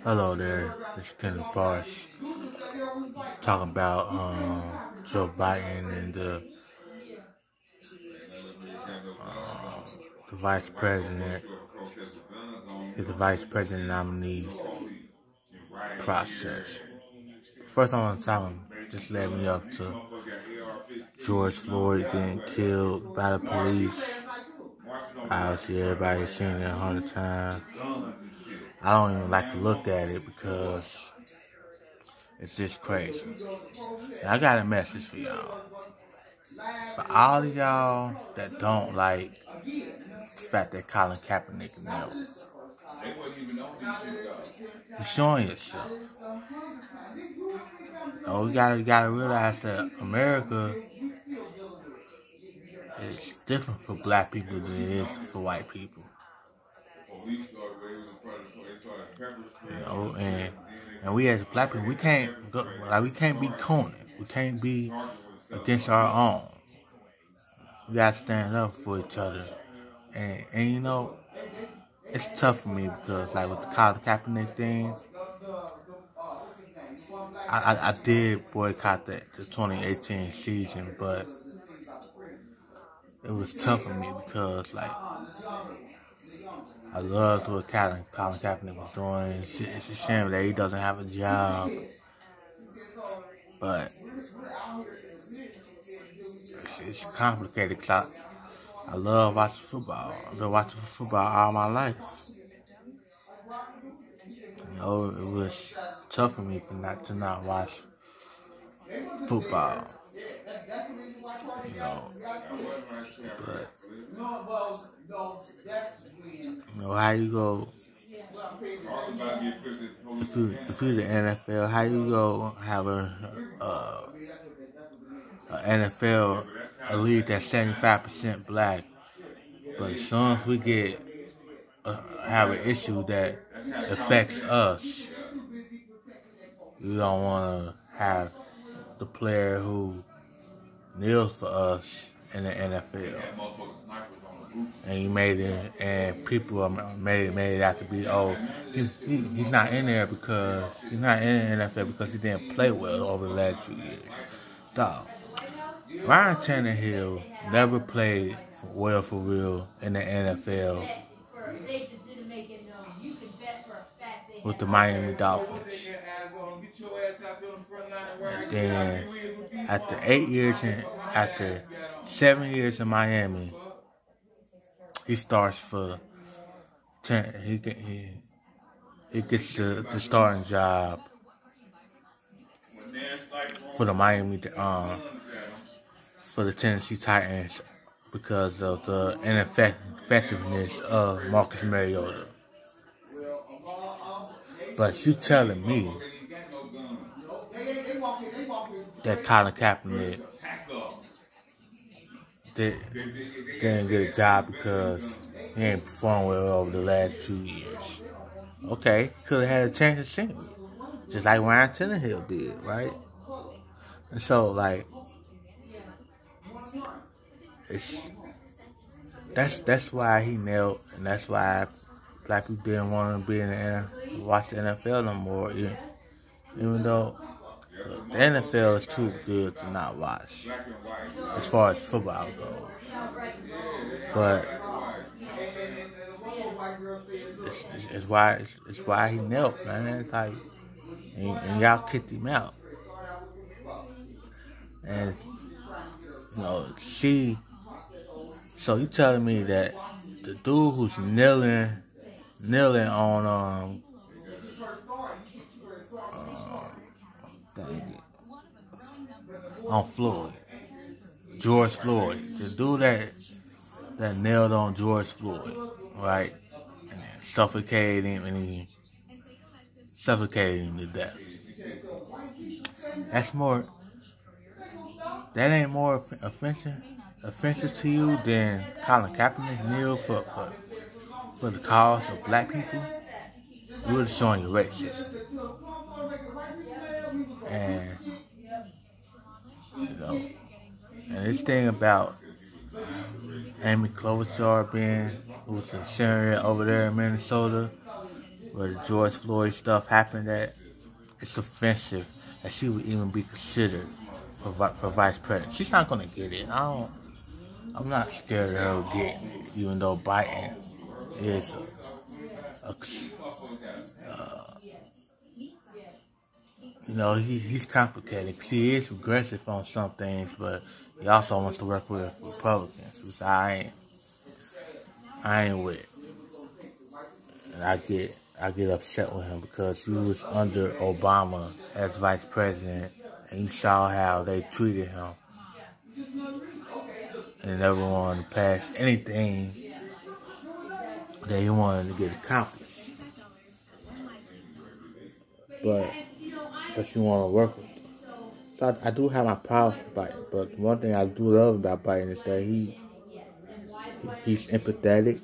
Hello there, this is Ken Boss talking about Joe Biden and the vice president, the vice president nominee process. First, I want to tell him, just led me up to George Floyd getting killed by the police. Obviously, everybody's seen it 100 times. I don't even like to look at it because it's just crazy. And I got a message for y'all. For all of y'all that don't like the fact that Colin Kaepernick knelt, you're showing yourself. You gotta realize that America is different for black people than it is for white people. And we as black people, we can't be cornered. We can't be against our own. We gotta stand up for each other. And it's tough for me because like with the Colin Kaepernick thing, I did boycott the 2018 season, but it was tough for me because like I loved what Colin Kaepernick was doing. It's a shame that he doesn't have a job, but it's complicated because I love watching football. I've been watching football all my life. It was tough for me to not watch football. But how you go? If you're the NFL, how you go have a NFL league that's 75% black, but as soon as we get have an issue that affects us, you don't want to have the player who kneels for us in the NFL. And you made it, and people made it out to be, he's not in there because he's not in the NFL because he didn't play well over the last few years. Dog, Ryan Tannehill never played well for real in the NFL with the Miami Dolphins. And then after 7 years in Miami, he starts for 10. He gets the starting job for the for the Tennessee Titans because of the ineffectiveness of Marcus Mariota. But you telling me that Colin Kaepernick didn't get a job because he ain't performed well over the last 2 years? Okay, could have had a chance to sing it, just like Ryan Tannehill did, right? And so, like, that's why he knelt, and that's why black people didn't want to be watch the NFL no more, even though the NFL is too good to not watch as far as football goes. But it's why he knelt, man. It's like, and y'all kicked him out. And so you telling me that the dude who's kneeling on Floyd, George Floyd, the dude that nailed on George Floyd, right, and then suffocated him to death. That ain't more offensive to you than Colin Kaepernick kneel for the cause of black people? You're really showing your racism. And and this thing about Amy Klobuchar who's a senator over there in Minnesota, where the George Floyd stuff happened at, it's offensive that she would even be considered for vice president. She's not gonna get it. I'm not scared of her getting it, even though Biden is he's complicated because he is progressive on some things, but he also wants to work with Republicans, which I ain't with. And I get upset with him because he was under Obama as vice president, and you saw how they treated him, and they never wanted to pass anything that he wanted to get accomplished. But you want to work with him. So I do have my problems with Biden, but one thing I do love about Biden is that he's empathetic.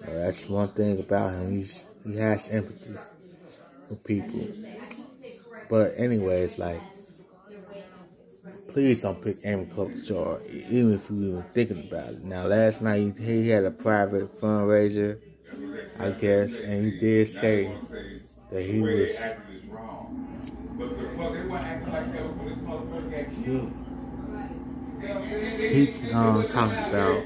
That's one thing about him. He has empathy for people. But anyways, like, please don't pick Amy Klobuchar, even if you're even thinking about it. Now, last night he had a private fundraiser, I guess, and he did say that he was. He talked about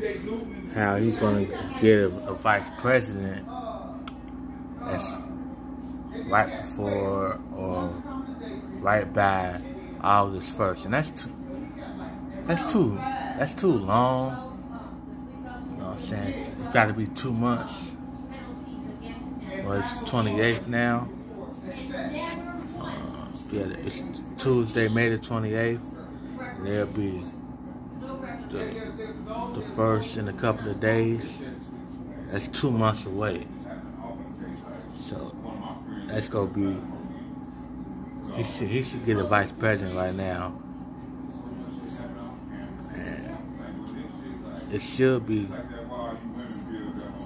how he's going to get a vice president that's right before or right by August 1st, and that's too long. You know what I'm saying? It's got to be 2 months. Well, it's the 28th now. Yeah, it's Tuesday, May the 28th. There'll be the first in a couple of days. That's 2 months away. So that's gonna be. He should get a vice president right now. And it should be.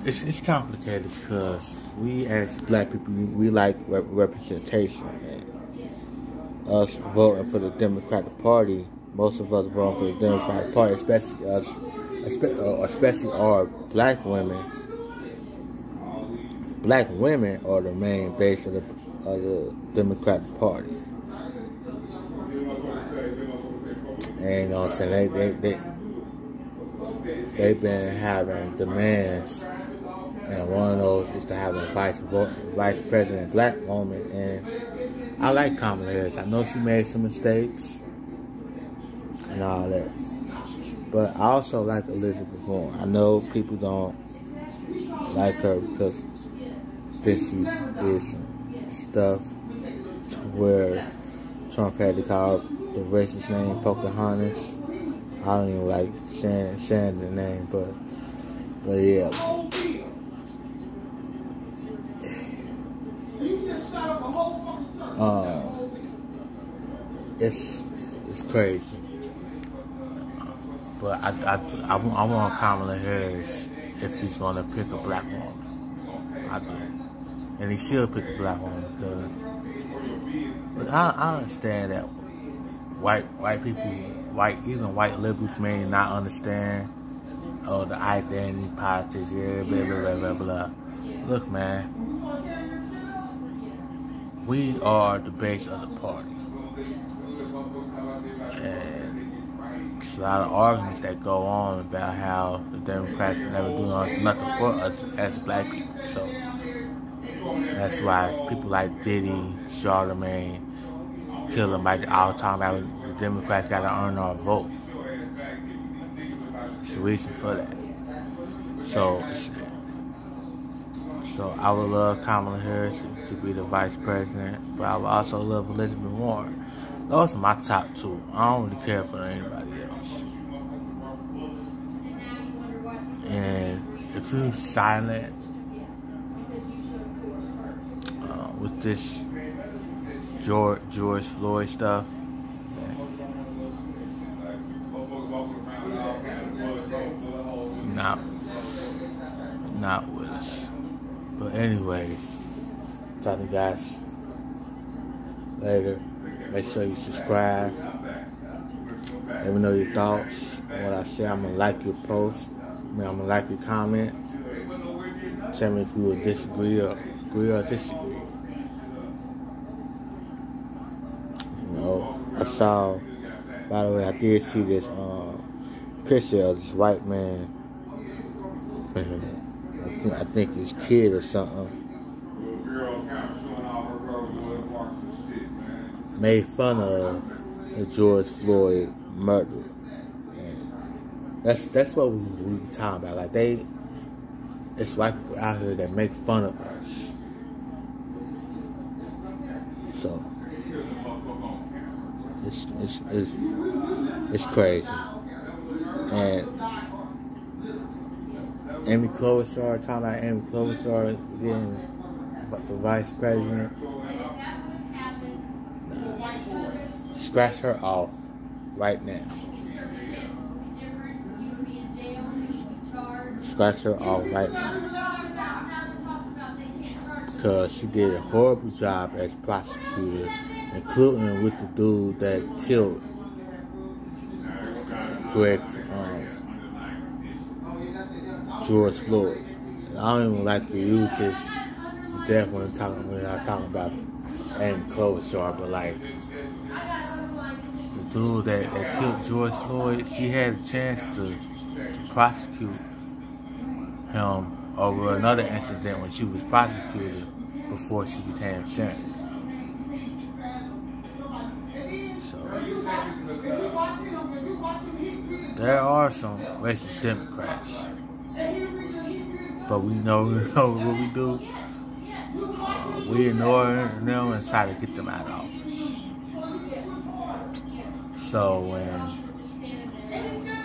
It's complicated because we as black people, we like representation. And us voting for the Democratic Party, most of us voting for the Democratic Party, especially us, especially our black women. Black women are the main base of the Democratic Party. And you know what I'm saying? They've been having demands, and one of those is to have a vice president black woman. And I like Kamala Harris. I know she made some mistakes and all that, but I also like Elizabeth Warren. I know people don't like her because she did some stuff to where Trump had to call the racist name Pocahontas. I don't even like saying the name, but yeah. It's crazy. But I want Kamala Harris if he's gonna pick a black woman. I do. And he should pick a black woman because, but I understand that white people, even white liberals may not understand the identity politics, blah blah blah blah. Look, man, we are the base of the party, and there's a lot of arguments that go on about how the Democrats never do nothing for us as black people. So that's why people like Diddy, Charlemagne, kill them like all the time. About the Democrats got to earn our vote. It's the reason for that. So I would love Kamala Harris to be the vice president, but I would also love Elizabeth Warren. Those are my top two. I don't really care for anybody else. And if you're silent with this George Floyd stuff, not with us. But anyways, talk to you guys later. Make sure you subscribe. Let me know your thoughts on what I say. I'm gonna like your post. I'm gonna like your comment. Tell me if you would disagree or agree or disagree. You know, I saw, by the way, I did see this picture of this white man. I think his kid or something made fun of the George Floyd murder. And that's what we were talking about. Like it's white people out here that make fun of us. So it's crazy. And Amy Klobuchar, talking about Amy Klobuchar getting the vice president. Scratch her off right now. Scratch her off right now. Because she did a horrible job as prosecutor, including with the dude that killed George Floyd. I don't even like to use his death when I'm talking about Amy Klobuchar, but like the dude that killed George Floyd, she had a chance to prosecute him over another incident when she was prosecuted before she became sentenced. So there are some racist Democrats, but we know what we do. We ignore them and try to get them out of office. So when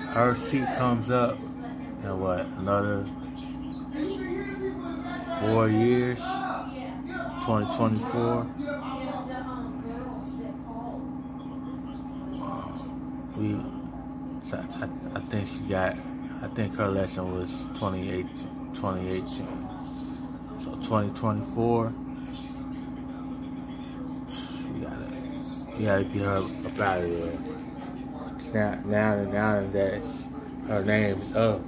her seat comes up in another 4 years, 2024, I think her election was 2018. So 2024, we gotta get her up out of there. Now that her name is up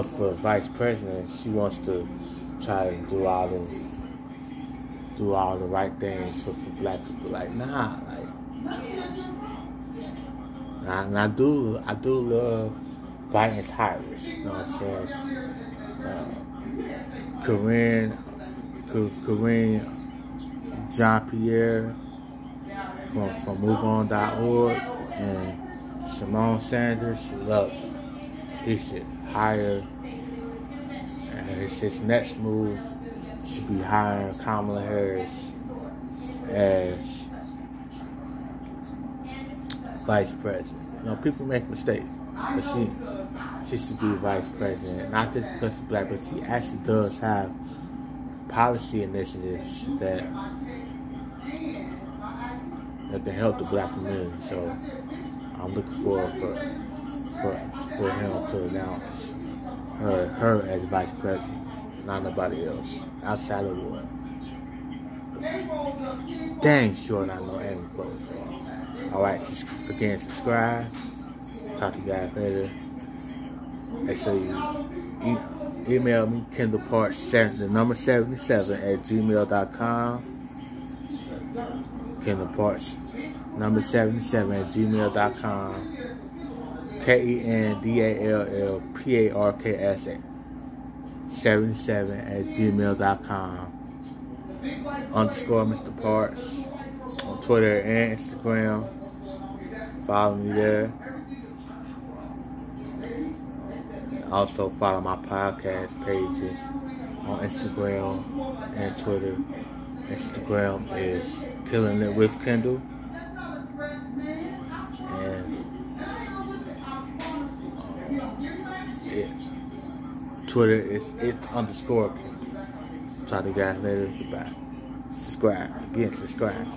for vice president, she wants to try to do all the right things for black people. Like, and I do love fighting tyrants. You know what I'm saying? Corinne Jean-Pierre from MoveOn.org and Simone Sanders, she loved him. He should hire, and his next move should be hiring Kamala Harris as vice president. You know, people make mistakes, but she should be vice president, not just because she's black, but she actually does have policy initiatives that can help the black community. So I'm looking forward for him to announce her as vice president, not nobody else outside of the world. Dang sure not no Amy Klobuchar. Alright, again, subscribe. Talk to you guys later. Make sure you email me, KendallParts77@gmail.com. KendallParts77@gmail.com. KendallParks 77@gmail.com. _Mr. Parts on Twitter and Instagram. Follow me there. Also follow my podcast pages on Instagram and Twitter. Instagram is Killing It with Kendall, and Twitter is _Kendall. Talk to you guys later. Goodbye. Subscribe. Again, subscribe.